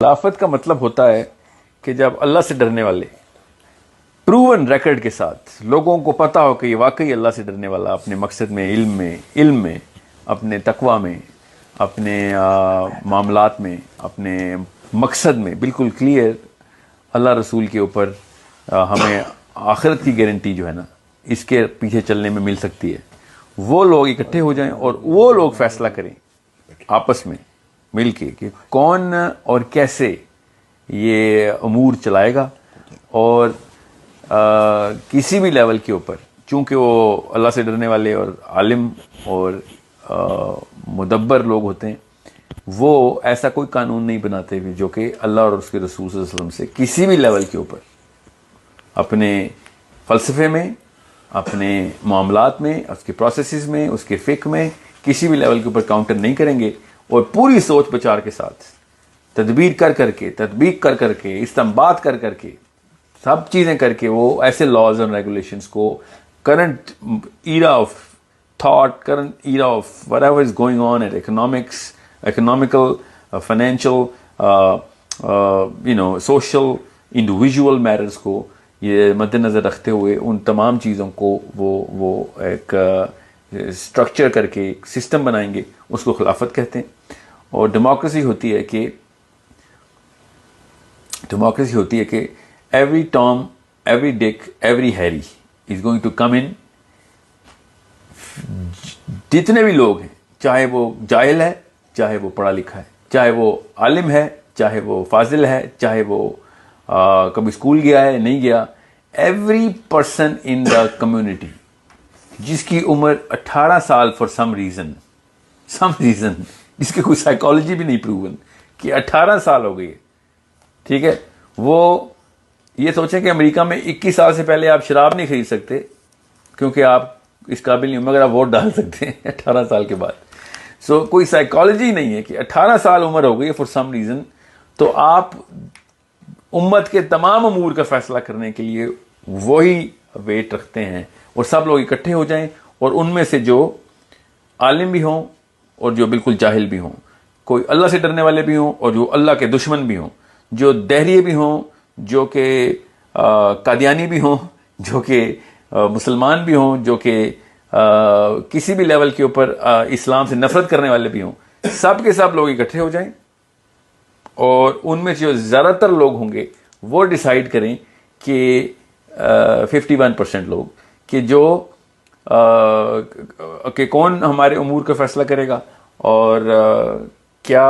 खिलाफत का मतलब होता है कि जब अल्लाह से डरने वाले प्रूवन रिकॉर्ड के साथ लोगों को पता हो कि ये वाकई अल्लाह से डरने वाला अपने मकसद में, इल्म में, अपने तकवा में, अपने मामलात में, अपने मकसद में बिल्कुल क्लियर अल्लाह रसूल के ऊपर हमें आखिरत की गारंटी जो है ना, इसके पीछे चलने में मिल सकती है। वो लोग इकट्ठे हो जाएं और वो लोग फैसला करें आपस में मिल के कि कौन और कैसे ये अमूर चलाएगा, और किसी भी लेवल के ऊपर, चूंकि वो अल्लाह से डरने वाले और आलिम और मुदब्बर लोग होते हैं, वो ऐसा कोई कानून नहीं बनाते हुए जो कि अल्लाह और उसके रसूल सल्लल्लाहु अलैहि वसल्लम से किसी भी लेवल के ऊपर अपने फ़लसफ़े में, अपने मामलात में, उसके प्रोसेसेस में, उसके फ़िक़्ह में किसी भी लेवल के ऊपर काउंटर नहीं करेंगे। और पूरी सोच विचार के साथ तदबीर कर करके, तदबीक कर करके, इस्तेमाल कर करके, सब चीज़ें करके वो ऐसे लॉज एंड रेगुलेशंस को current era of thought, current era of whatever is going on at economical, financial, social, individual matters को ये मद्देनज़र रखते हुए उन तमाम चीज़ों को वो एक स्ट्रक्चर करके एक सिस्टम बनाएंगे, उसको खिलाफत कहते हैं। और डेमोक्रेसी होती है कि every Tom, every Dick, every Harry is going to come in. जितने भी लोग हैं, चाहे वो जाहिल है, चाहे वो पढ़ा लिखा है, चाहे वो आलिम है, चाहे वो फाजिल है, चाहे वो कभी स्कूल गया है नहीं गया, every person in the community जिसकी उम्र 18 साल फॉर सम रीज़न, जिसकी कोई साइकोलॉजी भी नहीं प्रूवन कि 18 साल हो गई, ठीक है, वो ये सोचें कि अमेरिका में 21 साल से पहले आप शराब नहीं खरीद सकते क्योंकि आप इस काबिल नहीं, मगर आप वोट डाल सकते हैं 18 साल के बाद। सो कोई साइकोलॉजी नहीं है कि 18 साल उम्र हो गई फॉर सम रीज़न, तो आप उम्मत के तमाम अमूर का फैसला करने के लिए वही वेट रखते हैं, और सब लोग इकट्ठे हो जाएं, और उनमें से जो आलिम भी हों और जो बिल्कुल जाहिल भी हों, कोई अल्लाह से डरने वाले भी हों और जो अल्लाह के दुश्मन भी हों, जो दहरिये भी हों, जो कि कादियानी भी हों, जो कि मुसलमान भी हों, जो कि किसी भी लेवल के ऊपर इस्लाम से नफरत करने वाले भी हों, सब के सब लोग इकट्ठे हो जाएं, और उनमें जो ज़्यादातर लोग होंगे वो डिसाइड करें कि 51% लोग कि जो कि कौन हमारे उमूर का फैसला करेगा और क्या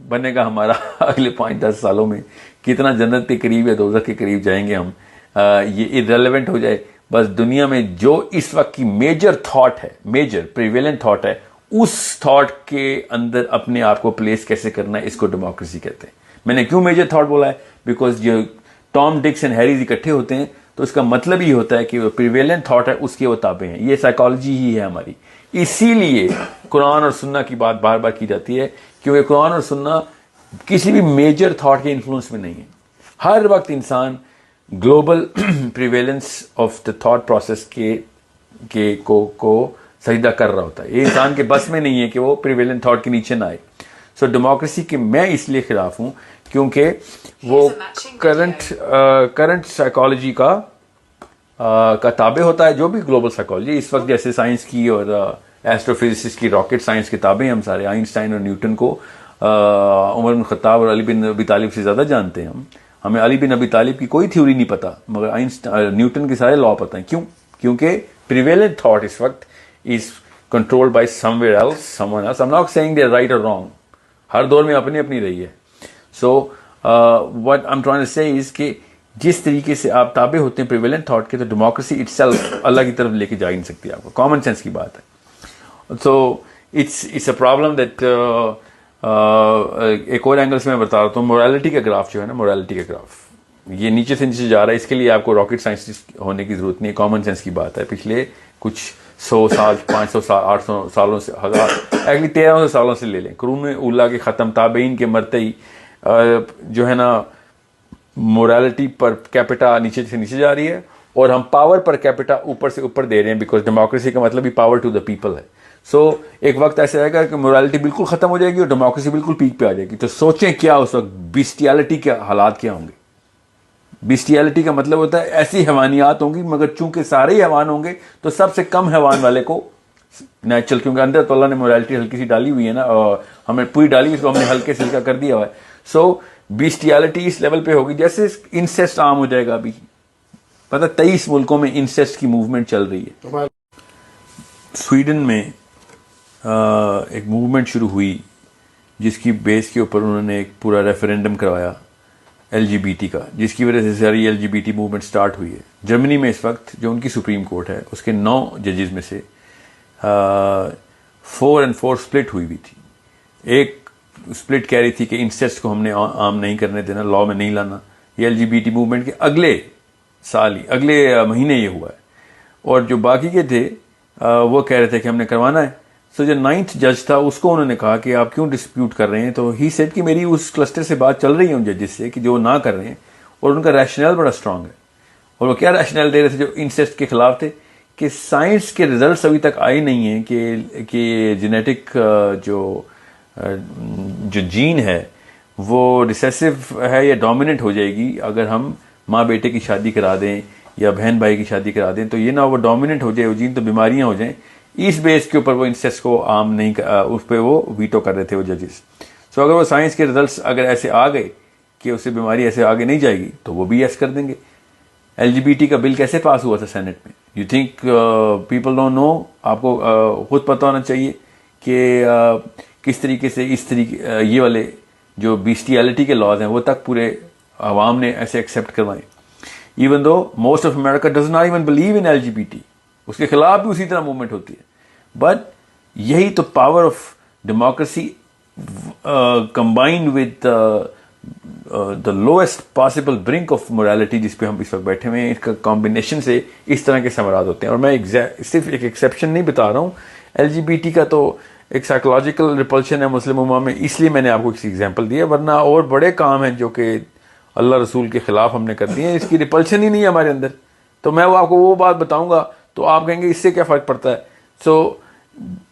बनेगा हमारा अगले 5-10 सालों में, कितना जन्नत के करीब या दोज़ख के करीब जाएंगे हम, ये इररिलेवेंट हो जाए। बस दुनिया में जो इस वक्त की मेजर थॉट है, मेजर प्रिवेलेंट थॉट है, उस थॉट के अंदर अपने आप को प्लेस कैसे करना है, इसको डेमोक्रेसी कहते हैं। मैंने क्यों मेजर थॉट बोला है? बिकॉज जो टॉम, डिक्स एंड हैरीज इकट्ठे होते हैं तो इसका मतलब ये होता है कि वो प्रिवेलेंट थॉट है, उसके वो ताबे हैं। ये साइकोलॉजी ही है हमारी। इसीलिए कुरान और सुन्ना की बात बार बार की जाती है, क्योंकि कुरान और सुन्ना किसी भी मेजर थॉट के इन्फ्लुएंस में नहीं है। हर वक्त इंसान global prevalence of the thought process को सजदा कर रहा होता है। ये इंसान के बस में नहीं है कि वो प्रिवेलेंट थॉट के नीचे ना आए। सो डेमोक्रेसी के मैं इसलिए खिलाफ हूं क्योंकि वो करंट साइकोलॉजी का ताबे होता है। जो भी ग्लोबल साइकोलॉजी इस वक्त, जैसे साइंस की और एस्ट्रोफिजिक्स की, रॉकेट साइंस किताबें हम सारे आइंस्टाइन और न्यूटन को उमर बिन खत्ताब और अली बिन अबी तालिब से ज़्यादा जानते हैं। हमें अली बिन अबी तालिब की कोई थ्योरी नहीं पता, मगर न्यूटन के सारे लॉ पता हैं। क्यों? क्योंकि प्रिवेलेंट थॉट इस वक्त is controlled by somewhere else, someone else. I'm not saying they're right or wrong. हर दौर में अपनी अपनी रही है। So what I'm trying to say is कि जिस तरीके से आप ताबे होते हैं प्रिवेलेंट थॉट के, तो डेमोक्रेसी itself अल्लाह की तरफ लेके जा ही नहीं सकती आपको। कॉमन सेंस की बात है। So it's a problem that एक और एंगल से मैं बता रहा हूँ। मोरालिटी का ग्राफ जो है ना, मोरालिटी का ग्राफ ये नीचे से नीचे जा रहा है। इसके लिए आपको रॉकेट साइंटिस्ट होने की जरूरत नहीं है, कॉमन सेंस की बात है। पिछले कुछ 100 साल, 500 साल, 800 सालों से, 1000, एक्चुअली 1300 सालों से ले लें, कुरून उला के ख़त्म, ताबेइन के मरते ही जो है ना, मोरालिटी पर कैपिटा नीचे से नीचे जा रही है, और हम पावर पर कैपिटा ऊपर से ऊपर दे रहे हैं। बिकॉज डेमोक्रेसी का मतलब ही पावर टू द पीपल है। सो एक वक्त ऐसा आएगा कि मोरालिटी बिल्कुल खत्म हो जाएगी और डेमोक्रेसी बिल्कुल पीक पे आ जाएगी। तो सोचें क्या उस वक्त बिस्टियलिटी के हालात क्या होंगे। बिस्टियलिटी का मतलब होता है ऐसी हैवानियात होंगी, मगर चूंकि सारे ही हैवान होंगे तो सबसे कम हैवान वाले को नेचुरल, क्योंकि अंदर तो अल्लाह ने मोरालिटी हल्की सी डाली हुई है ना, और हमें पूरी डाली, इसको हमने हल्के से हल्का कर दिया हुआ है। सो बिस्टियलिटी इस लेवल पे होगी जैसे इंसेस्ट आम हो जाएगा। अभी पता 23 मुल्कों में इंसेस्ट की मूवमेंट चल रही है। स्वीडन में एक मूवमेंट शुरू हुई जिसकी बेस के ऊपर उन्होंने एक पूरा रेफरेंडम करवाया LGBT का, जिसकी वजह से सारी LGBT मूवमेंट स्टार्ट हुई है। जर्मनी में इस वक्त जो उनकी सुप्रीम कोर्ट है उसके 9 जजेस में से 4 and 4 स्प्लिट हुई थी। एक स्प्लिट कह रही थी कि इंसेस्ट को हमने आम नहीं करने देना, लॉ में नहीं लाना। ये LGBT मूवमेंट के अगले साल ही, अगले महीने ये हुआ है। और जो बाकी के थे वो कह रहे थे कि हमने करवाना है। सो जो 9th जज था उसको उन्होंने कहा कि आप क्यों डिस्प्यूट कर रहे हैं, तो ही सेड कि मेरी उस क्लस्टर से बात चल रही है उन जजेस से कि जो ना कर रहे हैं, और उनका रैशनल बड़ा स्ट्रांग है। और वो क्या रैशनल दे रहे थे जो इंसेस्ट के खिलाफ थे, कि साइंस के रिजल्ट्स अभी तक आए नहीं हैं कि जेनेटिक जो जीन है वो रिसेसिव है या डोमिनेंट हो जाएगी अगर हम माँ बेटे की शादी करा दें या बहन भाई की शादी करा दें, तो ये ना वो डोमिनेंट हो जाए वो जीन, तो बीमारियां हो जाएं। इस बेस के ऊपर वो इंसेस्ट को आम नहीं उस पर वो वीटो कर रहे थे वो जजेस। सो अगर वो साइंस के रिजल्ट्स अगर ऐसे आ गए कि उससे बीमारी ऐसे आगे नहीं जाएगी तो वो भी यस कर देंगे। LGBT का बिल कैसे पास हुआ था सेनेट में? You think people don't know? आपको खुद पता होना चाहिए कि किस तरीके से इस तरीके ये वाले जो बिस्टियलिटी के लॉज हैं वो तक पूरे अवाम ने ऐसे एक्सेप्ट करवाए। Even though most of America does not even believe in LGBT, उसके खिलाफ भी उसी तरह मूवमेंट होती है। बट यही तो power of democracy combined with the lowest possible brink of morality जिस पे हम इस वक्त बैठे हुए हैं, इसका कॉम्बिनेशन से इस तरह के समरात होते हैं। और मैं सिर्फ एक एक्सेप्शन नहीं बता रहा हूँ, LGBT का तो एक साइकोलॉजिकल रिपल्शन है मुस्लिम उम्मा में, इसलिए मैंने आपको किसी एग्जाम्पल दिया, वरना और बड़े काम हैं जो कि अल्लाह रसूल के खिलाफ हमने कर दिए हैं, इसकी रिपल्शन ही नहीं है हमारे अंदर। तो मैं वो आपको वो बात बताऊंगा तो आप कहेंगे इससे क्या फ़र्क पड़ता है। So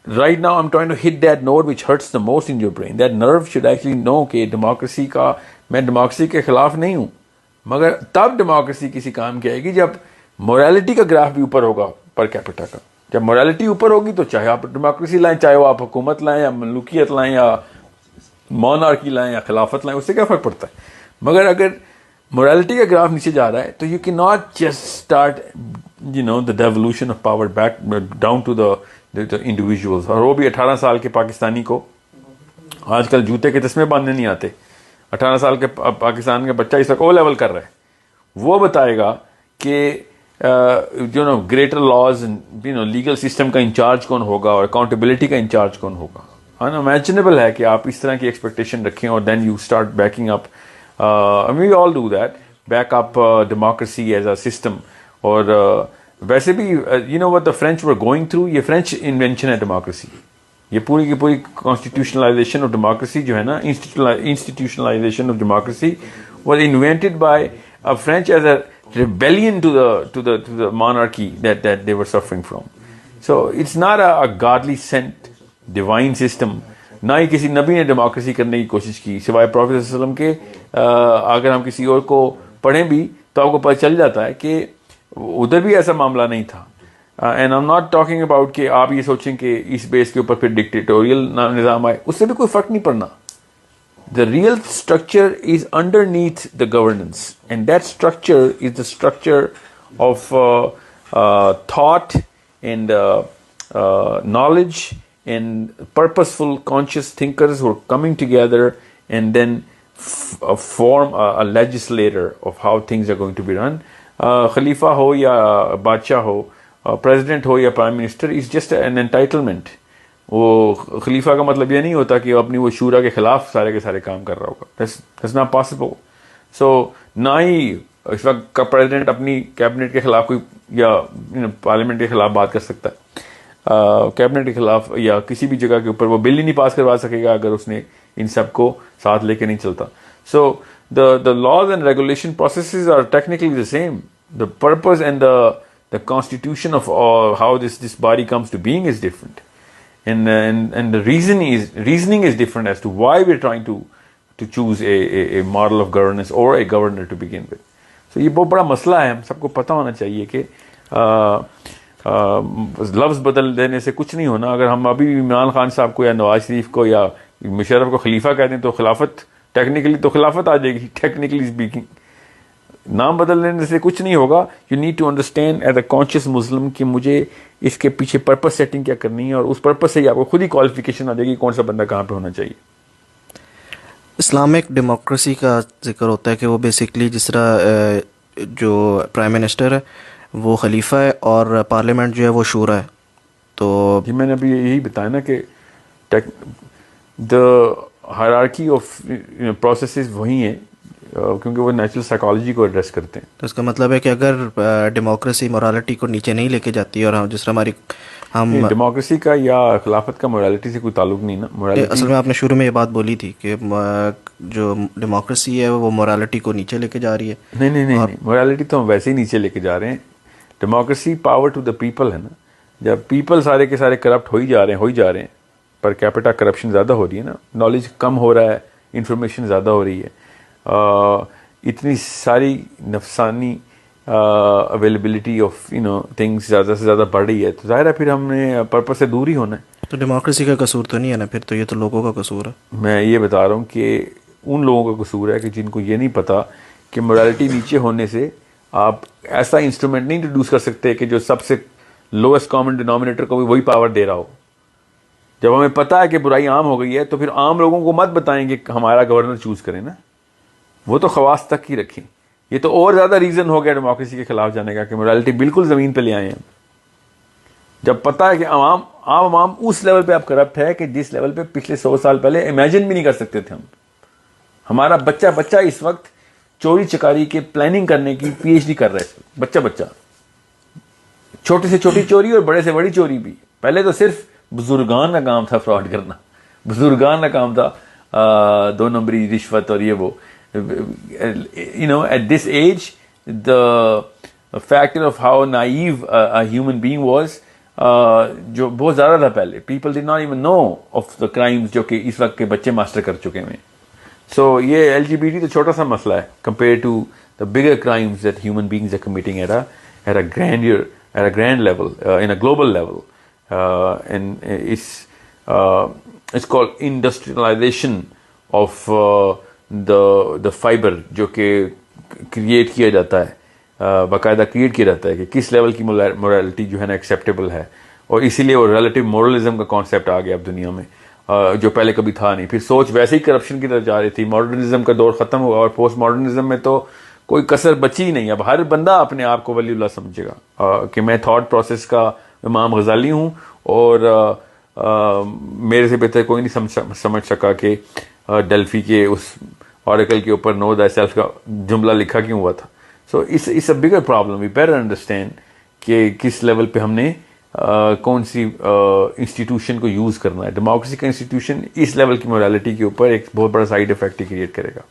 right now I am trying to hit that note which hurts the most in your brain. That nerve should actually know कि डेमोक्रेसी का, मैं डेमोक्रेसी के खिलाफ नहीं हूँ, मगर तब डेमोक्रेसी किसी काम की आएगी जब मोरालिटी का ग्राफ भी ऊपर होगा पर कैपिटा का। जब मोरालिटी ऊपर होगी तो चाहे आप डेमोक्रेसी लाएं, चाहे वो आप हुकूमत लाएं या मलूकियत लाएं या मोनार्की लाएं या खिलाफत लाएं, उससे क्या फ़र्क पड़ता है। मगर अगर मोरालिटी का ग्राफ नीचे जा रहा है तो you can not just start the devolution of power back down to the individuals. और वो भी 18 साल के पाकिस्तानी को आजकल जूते के तस्मे बांधने नहीं आते। 18 साल के पाकिस्तान का बच्चा इस वक्त O लेवल कर रहा है, वो बताएगा कि ग्रेटर लॉज लीगल सिस्टम का इंचार्ज कौन होगा और अकाउंटेबिलिटी का इंचार्ज कौन होगा। अनइमेजिनेबल है कि आप इस तरह की एक्सपेक्टेशन रखें और then you start backing up, we all do that, back up democracy as a system. और वैसे भी what the French were going through, ये फ्रेंच इन्वेंशन है डेमोक्रेसी। ये पूरी की पूरी कॉन्स्टिट्यूशनलाइजेशन ऑफ डेमोक्रेसी जो है ना, institutionalization of democracy was invented by a French as a rebellion to the monarchy that they were suffering from. So it's not a godly sent divine system. ना ही किसी नबी ने डेमोक्रेसी करने की कोशिश की सिवाय प्रॉफेट सल्लम के। अगर हम किसी और को पढ़ें भी तो आपको पता चल जाता है कि उधर भी ऐसा मामला नहीं था। And I am not talking about कि आप ये सोचें कि इस बेस के ऊपर फिर डिक्टेटोरियल निज़ाम आए, उससे भी कोई फर्क नहीं पड़ना। The real structure is underneath the governance, and that structure is the structure of thought and knowledge and purposeful, conscious thinkers who are coming together and then form a legislator of how things are going to be run. Khalifa ho ya Badshah ho, president हो या prime minister, is just an entitlement. वो खलीफा का मतलब ये नहीं होता कि वो अपनी वो शूरा के खिलाफ सारे के सारे काम कर रहा होगा। That's not possible. सो ना ही इस वक्त का प्रेसिडेंट अपनी कैबिनेट के खिलाफ कोई या पार्लियामेंट के खिलाफ बात कर सकता है। कैबिनेट के खिलाफ या किसी भी जगह के ऊपर वो बिल ही नहीं पास करवा सकेगा अगर उसने इन सब को साथ लेके नहीं चलता। So the laws and regulation processes are technically the same. The purpose and the constitution of how this body comes to being is different. and the reasoning is different as to why we're trying to choose a model of governance or a governor to begin with. So ये बहुत बड़ा मसला है, हम सबको पता होना चाहिए कि लफ्ज़ बदल देने से कुछ नहीं होना. अगर हम अभी इमरान खान साहब को या नवाज शरीफ को या मुशर्रफ को खलीफा कह दें तो खिलाफत टेक्निकली तो खिलाफत आ जाएगी, टेक्निकली स्पीकिंग. नाम बदल देने से कुछ नहीं होगा. You need to understand as a conscious Muslim कि मुझे इसके पीछे पर्पस सेटिंग क्या करनी है, और उस पर्पस से ही आपको खुद ही क्वालिफिकेशन आ जाएगी कौन सा बंदा कहाँ पे होना चाहिए. इस्लामिक डेमोक्रेसी का जिक्र होता है कि वो बेसिकली जिस तरह जो प्राइम मिनिस्टर है वो खलीफा है और पार्लियामेंट जो है वो शूरा है. तो जी मैंने अभी यही बताया ना कि द हायरार्की ऑफ प्रोसेसेस वही हैं क्योंकि वो नेचुरल साइकोलॉजी को एड्रेस करते हैं. तो इसका मतलब है कि अगर डेमोक्रेसी मोरालिटी को नीचे नहीं लेके जाती और जिस तरह हम डेमोक्रेसी का या खिलाफत का मोरालिटी से कोई ताल्लुक नहीं ना. मोरालिटी असल में आपने शुरू में ये बात बोली थी कि जो डेमोक्रेसी है वो मोरालिटी को नीचे लेके जा रही है. नहीं, मोरालिटी तो हम वैसे ही नीचे लेके जा रहे हैं. Democracy power to the people है ना. जब पीपल सारे के सारे करप्ट हो ही जा रहे हैं, पर कैपिटा करप्शन ज़्यादा हो रही है ना, नॉलेज कम हो रहा है, इंफॉर्मेशन ज़्यादा हो रही है, इतनी सारी नफसानी अवेलेबिलिटी ऑफ थिंग्स ज़्यादा से ज़्यादा बढ़ रही है, तो ज़ाहिर है फिर हमने पर्पस से दूर ही होना है. तो डेमोक्रेसी का कसूर तो नहीं है ना फिर, तो ये तो लोगों का कसूर है. मैं ये बता रहा हूँ कि उन लोगों का कसूर है कि जिनको ये नहीं पता कि मोरालिटी नीचे होने से आप ऐसा इंस्ट्रूमेंट नहीं इंट्रोड्यूस कर सकते कि जो सबसे लोएस्ट कॉमन डिनोमिनेटर को भी वही पावर दे रहा हो. जब हमें पता है कि बुराई आम हो गई है तो फिर आम लोगों को मत बताएंगे कि हमारा गवर्नर चूज करें ना, वो तो खवास तक ही रखें. ये तो और ज़्यादा रीज़न हो गया डेमोक्रेसी के खिलाफ जाने का कि मोरालिटी बिल्कुल ज़मीन पे ले आए हैं. जब पता है कि आम उस लेवल पे आप करप्ट है कि जिस लेवल पे पिछले 100 साल पहले इमेजिन भी नहीं कर सकते थे हम. हमारा बच्चा इस वक्त चोरी चकारी के प्लानिंग करने की PhD कर रहा है. बच्चा छोटे से छोटी चोरी और बड़े से बड़ी चोरी भी. पहले तो सिर्फ बुजुर्गान का काम था फ्रॉड करना, बुजुर्गान का काम था 2 नंबरी रिश्वत और ये वो. At this age the factor of how naive a human being was जो बहुत ज़्यादा था पहले. People did not even know of the crimes जो कि इस वक्त के बच्चे मास्टर कर चुके हैं. So ये LGBT तो छोटा सा मसला है compared to the bigger crimes that human beings are committing at a grand level, in a global level. And it's called industrialization of the fiber जो कि क्रिएट किया जाता है, बाकायदा क्रिएट किया जाता है कि किस लेवल की मोरालिटी जो है ना एक्सेप्टेबल है. और इसीलिए वो रिलेटिव मोरलिज्म का कॉन्सेप्ट आ गया अब दुनिया में, जो पहले कभी था नहीं. फिर सोच वैसे ही करप्शन की तरफ जा रही थी. मॉडर्निज्म का दौर खत्म हुआ और पोस्ट मॉडर्निज्म में तो कोई कसर बची ही नहीं. अब हर बंदा अपने आप को वलीउल्लाह समझेगा कि मैं थॉट प्रोसेस का इमाम गजाली हूँ और मेरे से बेहतर कोई नहीं समझ सका कि डेल्फी के उस ऑरेकल के ऊपर नो थायसेल्फ का जुमला लिखा क्यों हुआ था. So it's a bigger problem. We better understand कि किस लेवल पे हमने कौन सी इंस्टीट्यूशन को यूज़ करना है. डेमोक्रेसी का इंस्टीट्यूशन इस लेवल की मोरालिटी के ऊपर एक बहुत बड़ा साइड इफेक्ट क्रिएट करेगा.